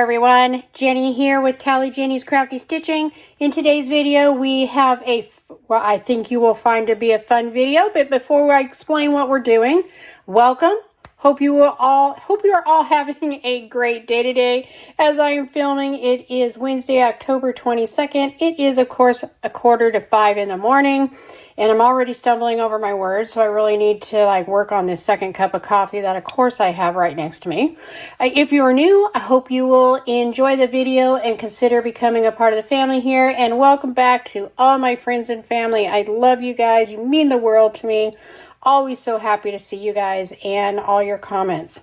everyone, Jenny here with Callie Jenny's Crafty Stitching. In today's video we have well, I think you will find to be a fun video, but before I explain what we're doing, welcome. Hope you are all having a great day today. As I am filming, it is Wednesday, October 22nd. It is, of course, 4:45 in the morning, and I'm already stumbling over my words, so I really need to work on this second cup of coffee that, of course, I have right next to me. If you are new, I hope you will enjoy the video and consider becoming a part of the family here. And welcome back to all my friends and family. I love you guys. You mean the world to me. Always so happy to see you guys and all your comments.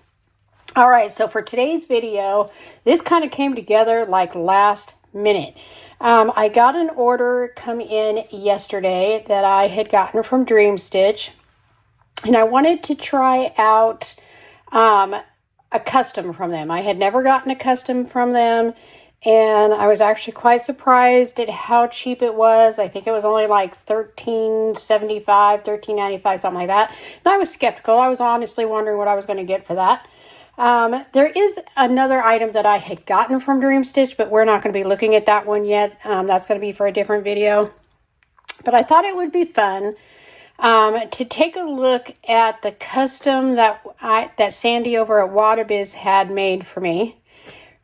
All right, so for today's video, this kind of came together last minute. I got an order come in yesterday that I had gotten from Dreamstitch, and I wanted to try out a custom from them. I had never gotten a custom from them, and I was actually quite surprised at how cheap it was. I think it was only like $13.75, $13.95, something like that. And I was skeptical. I was honestly wondering what I was going to get for that. There is another item that I had gotten from Dreamstitch, but we're not going to be looking at that one yet. That's going to be for a different video. But I thought it would be fun to take a look at the custom that Sandy over at Waterbiz had made for me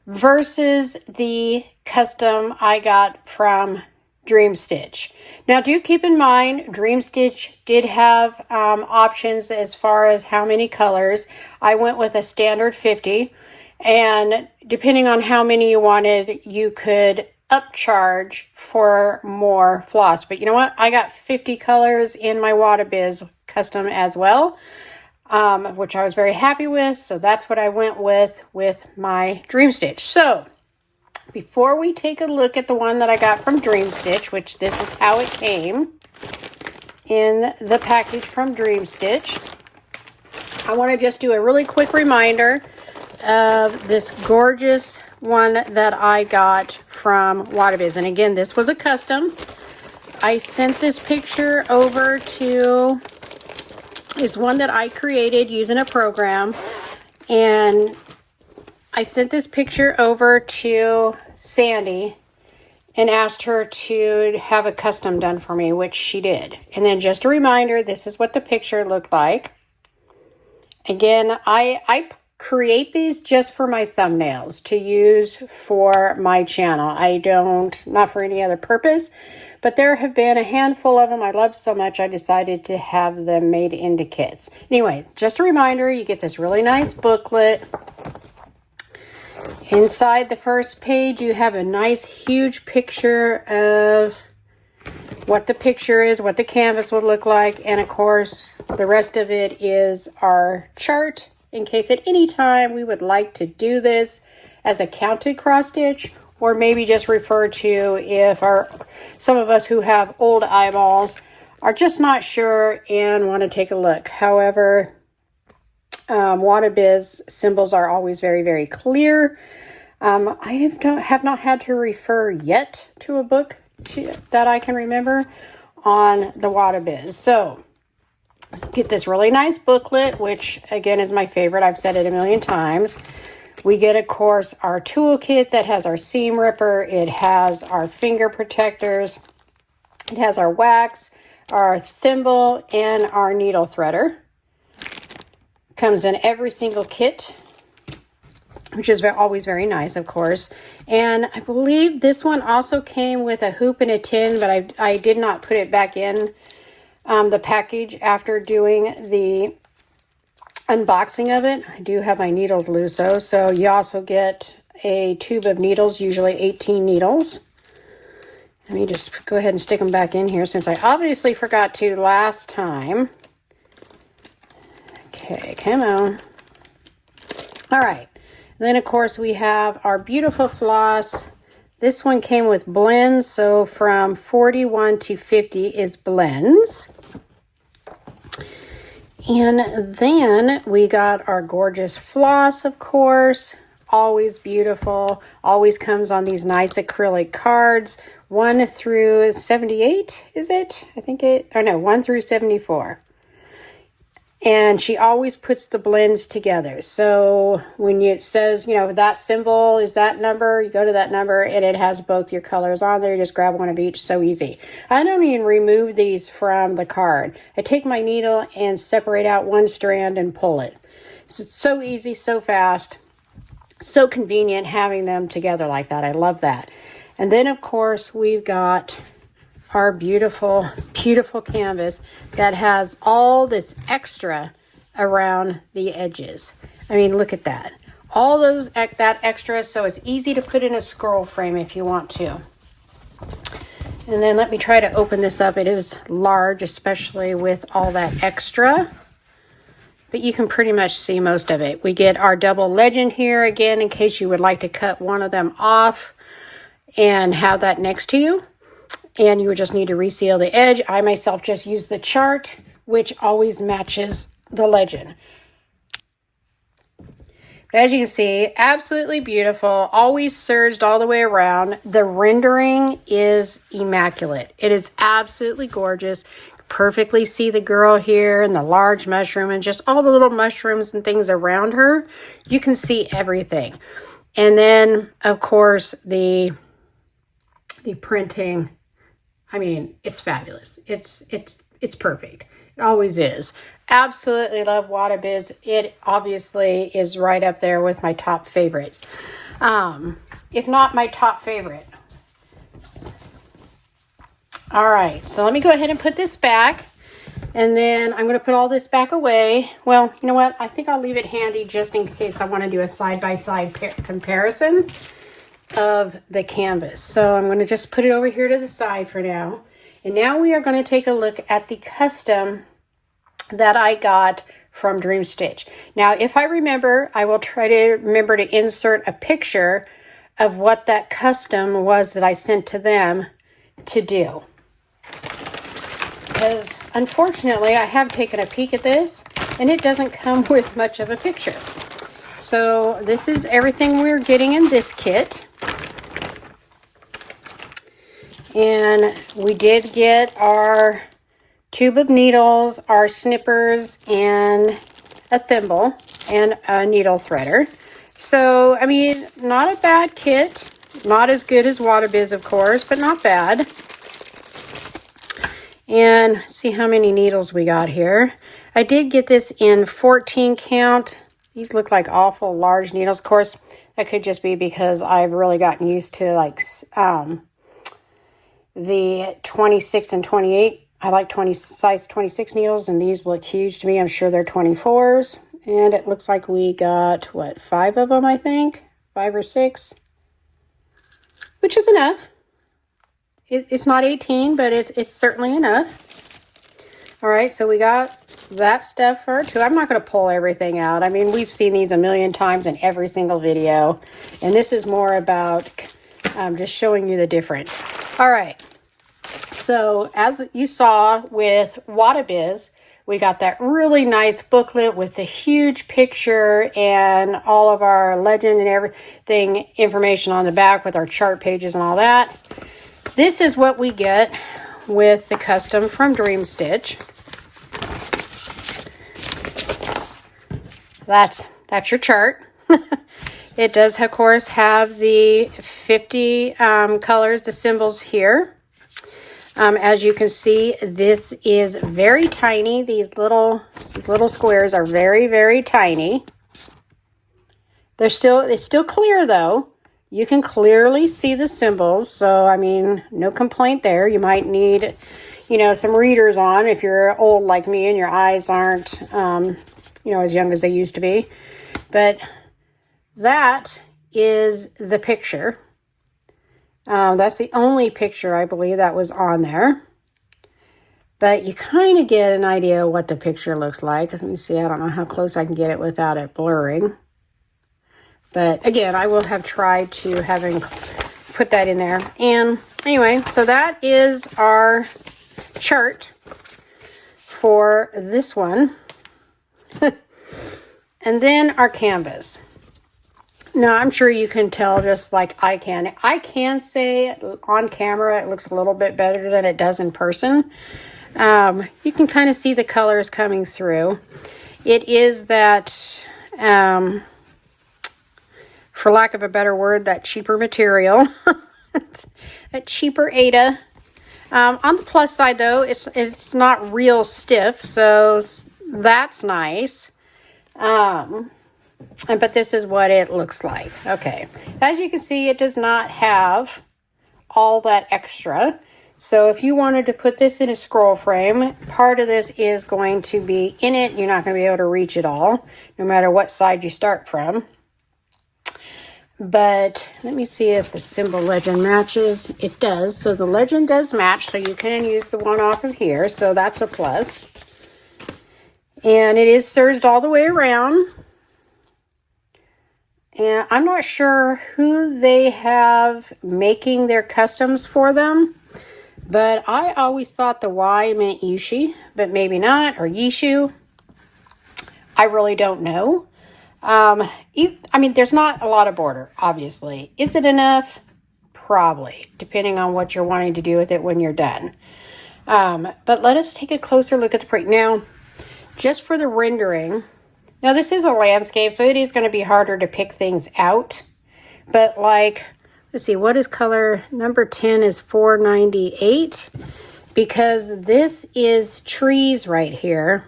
versus the custom I got from Dreamstitch. Now, do keep in mind, Dreamstitch did have options as far as how many colors. I went with a standard 50, and depending on how many you wanted, you could upcharge for more floss. But you know what? I got 50 colors in my Waterbiz custom as well, which I was very happy with. So that's what I went with my Dreamstitch. So before we take a look at the one that I got from Dreamstitch, which this is how it came in the package from Dreamstitch, I want to just do a really quick reminder of this gorgeous one that I got from Waterbiz. And again, this was a custom. I sent this picture over to, is one that I created using a program, and I sent this picture over to Sandy and asked her to have a custom done for me, which she did. And then just a reminder, this is what the picture looked like. Again, I create these just for my thumbnails to use for my channel. I don't, not for any other purpose, but there have been a handful of them I love so much I decided to have them made into kits. Anyway, just a reminder, you get this really nice booklet. Inside the first page, you have a nice huge picture of what the picture is, what the canvas would look like, and of course, the rest of it is our chart in case at any time we would like to do this as a counted cross stitch, or maybe just refer to if some of us who have old eyeballs are just not sure and want to take a look. However, Waterbiz symbols are always very, very clear. I have not had to refer yet to a book that I can remember on the Waterbiz. So, get this really nice booklet, which again is my favorite. I've said it a million times. We get, of course, our toolkit that has our seam ripper. It has our finger protectors. It has our wax, our thimble, and our needle threader. Comes in every single kit, which is always very nice, of course. And I believe this one also came with a hoop and a tin, but I did not put it back in the package after doing the unboxing of it. I do have my needles loose, though, so you also get a tube of needles, usually 18 needles. Let me just go ahead and stick them back in here since I obviously forgot to last time. Okay, come on. All right. Then, of course, we have our beautiful floss. This one came with blends, so from 41 to 50 is blends. And then we got our gorgeous floss, of course. Always beautiful. Always comes on these nice acrylic cards. 1 through 78, is it? I think it, or no, 1 through 74. And she always puts the blends together. So when it says, you know, that symbol is that number, you go to that number and it has both your colors on there. You just grab one of each. So easy. I don't even remove these from the card. I take my needle and separate out one strand and pull it. So it's so easy, so fast, so convenient having them together like that. I love that. And then, of course, we've got our beautiful, beautiful canvas that has all this extra around the edges. I mean, look at that. All those, that extra, so it's easy to put in a scroll frame if you want to. And then let me try to open this up. It is large, especially with all that extra. But you can pretty much see most of it. We get our double legend here again, in case you would like to cut one of them off and have that next to you. And you would just need to reseal the edge. I myself just use the chart, which always matches the legend. But as you can see, absolutely beautiful, always serged all the way around. The rendering is immaculate. It is absolutely gorgeous. Perfectly see the girl here and the large mushroom and just all the little mushrooms and things around her. You can see everything. And then, of course, the printing. I mean, it's fabulous. It's perfect. It always is. Absolutely love Waterbiz. It obviously is right up there with my top favorites. If not my top favorite. All right, so let me go ahead and put this back. And then I'm going to put all this back away. Well, you know what? I think I'll leave it handy just in case I want to do a side-by-side comparison of the canvas. So I'm going to just put it over here to the side for now. And now we are going to take a look at the custom that I got from Dreamstitch. Now, if I remember, I will try to remember to insert a picture of what that custom was that I sent to them to do. Because unfortunately, I have taken a peek at this and it doesn't come with much of a picture. So this is everything we're getting in this kit. And we did get our tube of needles, our snippers, and a thimble, and a needle threader. So, I mean, not a bad kit. Not as good as Waterbiz, of course, but not bad. And see how many needles we got here. I did get this in 14 count. These look like awful large needles. Of course, that could just be because I've really gotten used to like the 26 and 28. I like size 26 needles, and these look huge to me. I'm sure they're 24s. And it looks like we got, what, 5 of them, I think? 5 or 6. Which is enough. It's not 18, but it's certainly enough. All right, so we got that stuff for too. I'm not going to pull everything out. I mean, we've seen these a million times in every single video. And this is more about just showing you the difference. All right. So as you saw with Waterbiz, we got that really nice booklet with the huge picture and all of our legend and everything, information on the back with our chart pages and all that. This is what we get with the custom from Dreamstitch. That's your chart. It does, of course, have the 50 colors, the symbols here. As you can see, this is very tiny. These little squares are very, very tiny. It's still clear though. You can clearly see the symbols. So, I mean, no complaint there. You might need, some readers on if you're old like me and your eyes aren't, as young as they used to be. But that is the picture. That's the only picture, I believe, that was on there. But you kind of get an idea of what the picture looks like. Let me see. I don't know how close I can get it without it blurring. But again, I will have tried to put that in there. And anyway, so that is our chart for this one. And then our canvas. Now, I'm sure you can tell just like I can. I can say on camera it looks a little bit better than it does in person. You can kind of see the colors coming through. It is that, for lack of a better word, that cheaper material, that cheaper Aida. On the plus side, though, it's not real stiff, so that's nice. But this is what it looks like. Okay, as you can see, it does not have all that extra. So if you wanted to put this in a scroll frame, part of this is going to be in it. You're not going to be able to reach it all, no matter what side you start from. But let me see if the symbol legend matches. It does. So the legend does match, so you can use the one off of here. So that's a plus. And it is serged all the way around. And I'm not sure who they have making their customs for them. But I always thought the Y meant Yushi, but maybe not, or Yishu. I really don't know. I mean, there's not a lot of border, obviously. Is it enough? Probably, depending on what you're wanting to do with it when you're done. But let us take a closer look at the print. Now, just for the rendering, now this is a landscape, so it is going to be harder to pick things out. But like, let's see, what is color? Number 10 is 498, because this is trees right here.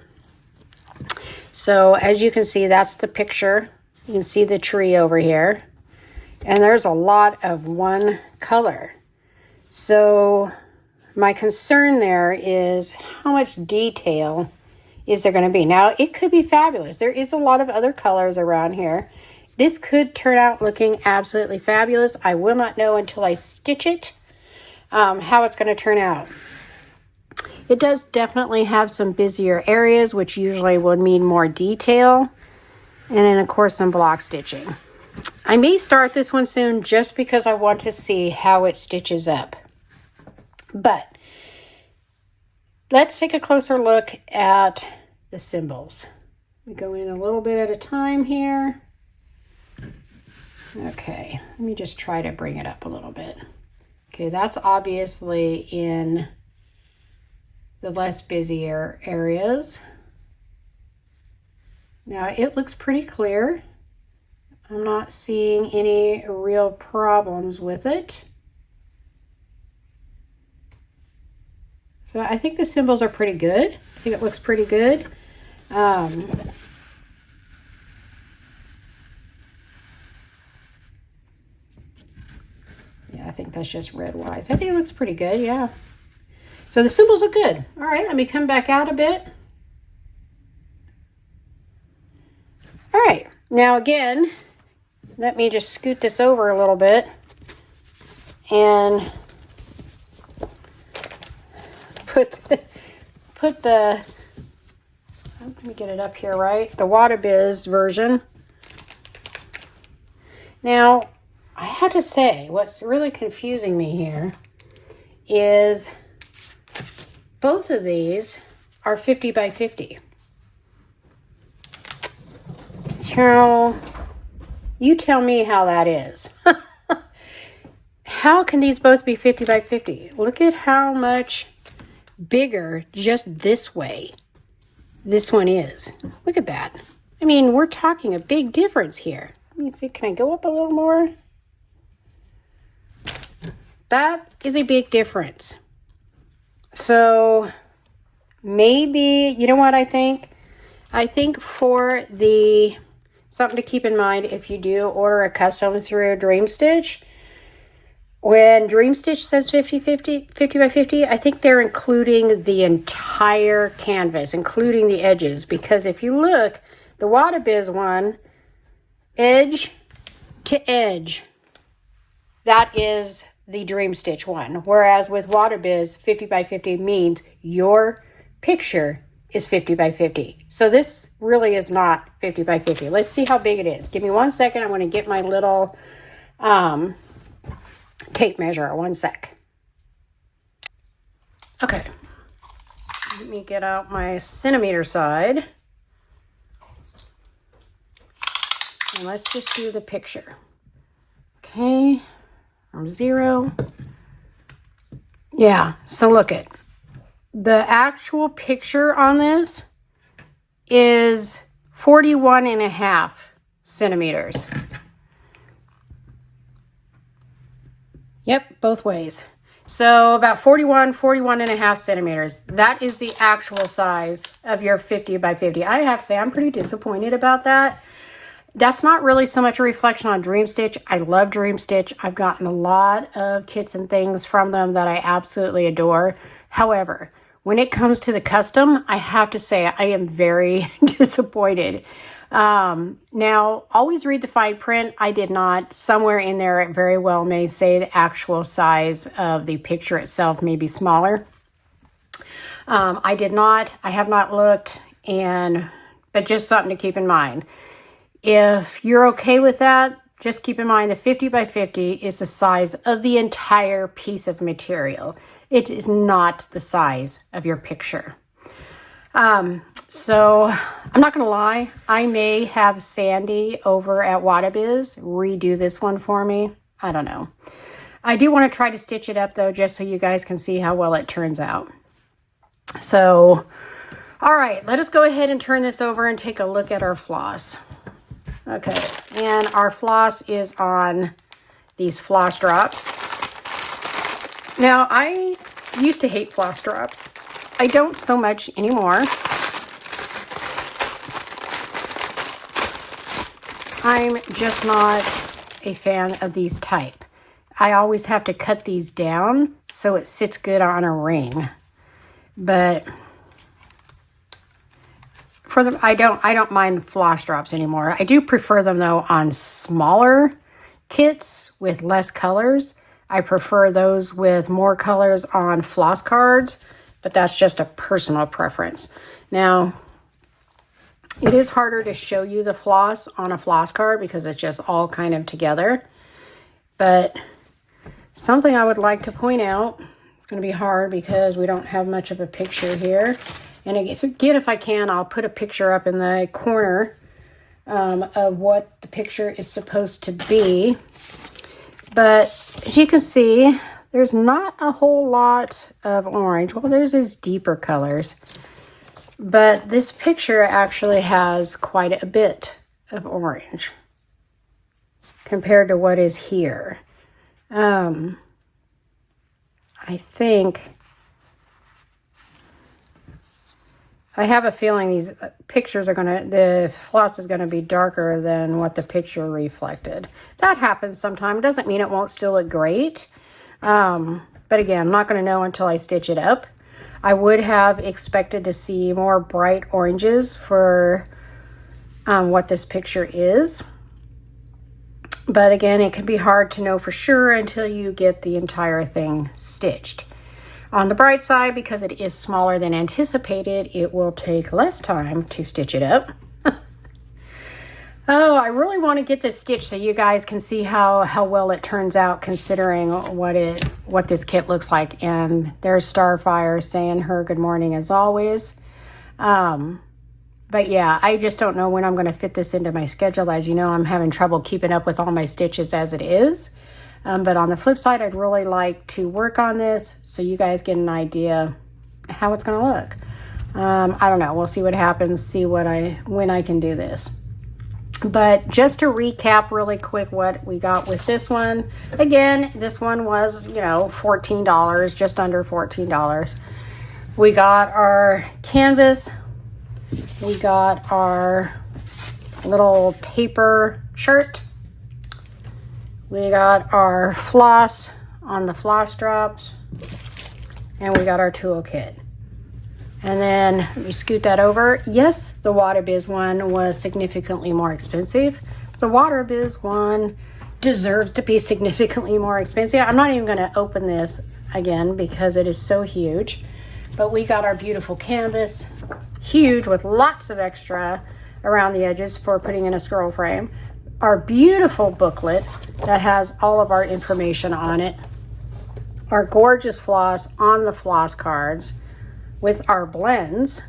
So as you can see, that's the picture. You can see the tree over here. And there's a lot of one color. So my concern there is how much detail is there going to be. Now, it could be fabulous. There is a lot of other colors around here. This could turn out looking absolutely fabulous. I will not know until I stitch it how it's going to turn out. It does definitely have some busier areas, which usually would mean more detail. And then, of course, some block stitching. I may start this one soon just because I want to see how it stitches up. But let's take a closer look at the symbols. We go in a little bit at a time here. Okay, let me just try to bring it up a little bit. Okay, that's obviously in the less busy areas. Now it looks pretty clear. I'm not seeing any real problems with it. So I think the symbols are pretty good. I think it looks pretty good. Yeah, I think that's just red wise. I think it looks pretty good, yeah. So the symbols look good. All right, let me come back out a bit. All right, now again, let me just scoot this over a little bit and put the, let me get it up here right, the Waterbiz version. Now, I have to say, what's really confusing me here is both of these are 50 by 50. So, you tell me how that is. How can these both be 50 by 50? Look at how much bigger just this way this one is. Look at that. I mean, we're talking a big difference here. Let me see, can I go up a little more? That is a big difference. So maybe, you know what I think? I think for the, something to keep in mind if you do order a custom through Dreamstitch, when Dreamstitch says 50 by 50, I think they're including the entire canvas, including the edges. Because if you look, the Waterbiz one, edge to edge, that is the Dreamstitch one. Whereas with Waterbiz, 50 by 50 means your picture is 50 by 50. So this really is not 50 by 50. Let's see how big it is. Give me 1 second. I'm going to get my little tape measure. 1 sec. Okay. Let me get out my centimeter side. And let's just do the picture. Okay. From 0. Yeah, so look it. The actual picture on this is 41.5 centimeters. Yep, both ways. So about 41.5 centimeters. That is the actual size of your 50 by 50. I have to say, I'm pretty disappointed about that. That's not really so much a reflection on Dreamstitch. I love Dreamstitch. I've gotten a lot of kits and things from them that I absolutely adore. However, when it comes to the custom, I have to say I am very disappointed. Now, always read the fine print. I did not. Somewhere in there, it very well may say the actual size of the picture itself may be smaller. I did not. I have not looked, but just something to keep in mind. If you're okay with that, just keep in mind the 50 by 50 is the size of the entire piece of material. It is not the size of your picture. So I'm not going to lie. I may have Sandy over at Waterbiz redo this one for me. I don't know. I do want to try to stitch it up though, just so you guys can see how well it turns out. So, all right, let us go ahead and turn this over and take a look at our floss. Okay, and our floss is on these floss drops. Now, I used to hate floss drops. I don't so much anymore. I'm just not a fan of these type. I always have to cut these down so it sits good on a ring. But for them, I don't mind floss drops anymore. I do prefer them though on smaller kits with less colors. I prefer those with more colors on floss cards, but that's just a personal preference. Now, it is harder to show you the floss on a floss card because it's just all kind of together. But something I would like to point out, it's going to be hard because we don't have much of a picture here. And again, if I can, I'll put a picture up in the corner of what the picture is supposed to be. But as you can see, there's not a whole lot of orange. Well, there's these deeper colors. But this picture actually has quite a bit of orange compared to what is here. I have a feeling these pictures are the floss is going to be darker than what the picture reflected. That happens sometimes. It doesn't mean it won't still look great. But again, I'm not going to know until I stitch it up. I would have expected to see more bright oranges for what this picture is. But again, it can be hard to know for sure until you get the entire thing stitched. On the bright side, because it is smaller than anticipated, it will take less time to stitch it up. Oh, I really want to get this stitched so you guys can see how well it turns out considering what this kit looks like. And there's Starfire saying her good morning as always. But yeah, I just don't know when I'm going to fit this into my schedule. As you know, I'm having trouble keeping up with all my stitches as it is. But on the flip side, I'd really like to work on this so you guys get an idea how it's going to look. I don't know. We'll see what happens, see when I can do this. But just to recap really quick what we got with this one. Again, this one was, $14, just under $14. We got our canvas. We got our little paper chart. We got our floss on the floss drops. And we got our tool kit. And then let me scoot that over. Yes, the Waterbiz one was significantly more expensive. The Waterbiz one deserves to be significantly more expensive. I'm not even going to open this again because it is so huge. But we got our beautiful canvas, huge with lots of extra around the edges for putting in a scroll frame. Our beautiful booklet that has all of our information on it. Our gorgeous floss on the floss cards with our blends,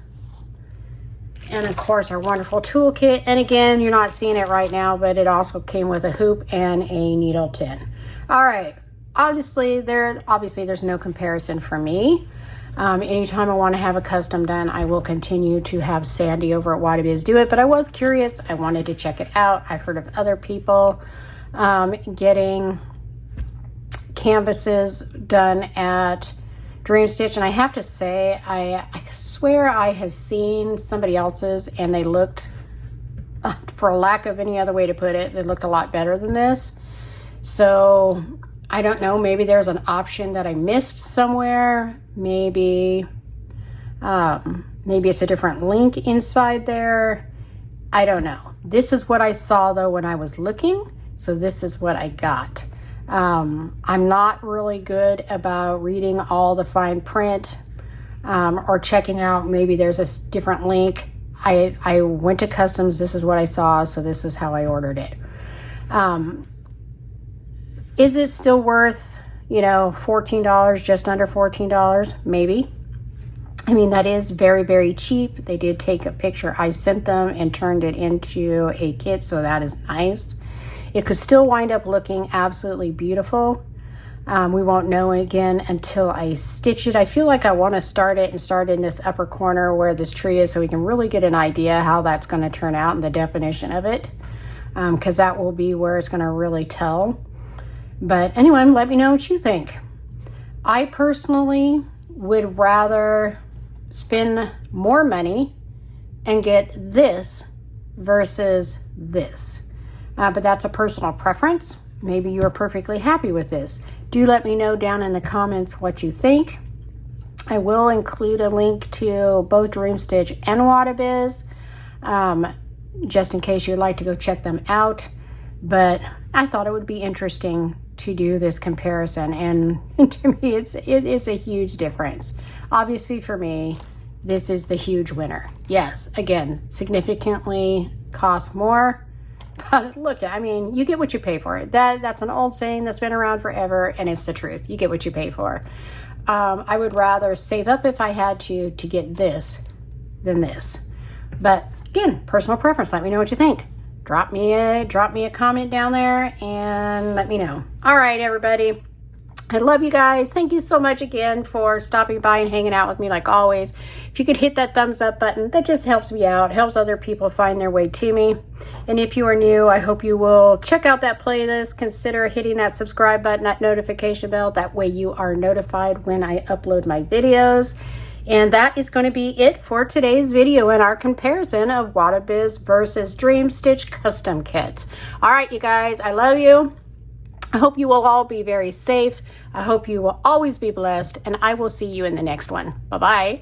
and of course our wonderful toolkit. And again, you're not seeing it right now, but it also came with a hoop and a needle tin. All right, obviously there's no comparison for me. Anytime I want to have a custom done, I will continue to have Sandy over at Waterbiz do it. But I was curious. I wanted to check it out. I heard of other people getting canvases done at Dreamstitch, and I have to say, I swear I have seen somebody else's, and they looked, for lack of any other way to put it, they looked a lot better than this. So I don't know, maybe there's an option that I missed somewhere. Maybe it's a different link inside there. I don't know. This is what I saw though when I was looking, so this is what I got. I'm not really good about reading all the fine print or checking out, maybe there's a different link. I went to customs, this is what I saw, so this is how I ordered it. Is it still worth, $14, just under $14? Maybe. I mean, that is very, very cheap. They did take a picture I sent them and turned it into a kit, so that is nice. It could still wind up looking absolutely beautiful. We won't know again until I stitch it. I feel like I want to start in this upper corner where this tree is, so we can really get an idea how that's going to turn out and the definition of it, because that will be where it's going to really tell. But anyway, let me know what you think. I personally would rather spend more money and get this versus this. But that's a personal preference. Maybe you are perfectly happy with this. Do let me know down in the comments what you think. I will include a link to both Dreamstitch and Waterbiz, just in case you'd like to go check them out. But I thought it would be interesting to do this comparison, and to me it is a huge difference. Obviously for me, this is the huge winner. Yes, again, significantly costs more. But look, I mean, you get what you pay for. That's an old saying that's been around forever, and it's the truth. You get what you pay for. I would rather save up if I had to get this than this. But again, personal preference. Let me know what you think. Drop me a comment down there and let me know. All right, everybody. I love you guys. Thank you so much again for stopping by and hanging out with me like always. If you could hit that thumbs up button, that just helps me out, helps other people find their way to me. And if you are new, I hope you will check out that playlist. Consider hitting that subscribe button, that notification bell. That way you are notified when I upload my videos. And that is going to be it for today's video and our comparison of Waterbiz versus Dreamstitch custom kit. All right, you guys, I love you. I hope you will all be very safe. I hope you will always be blessed, and I will see you in the next one. Bye-bye.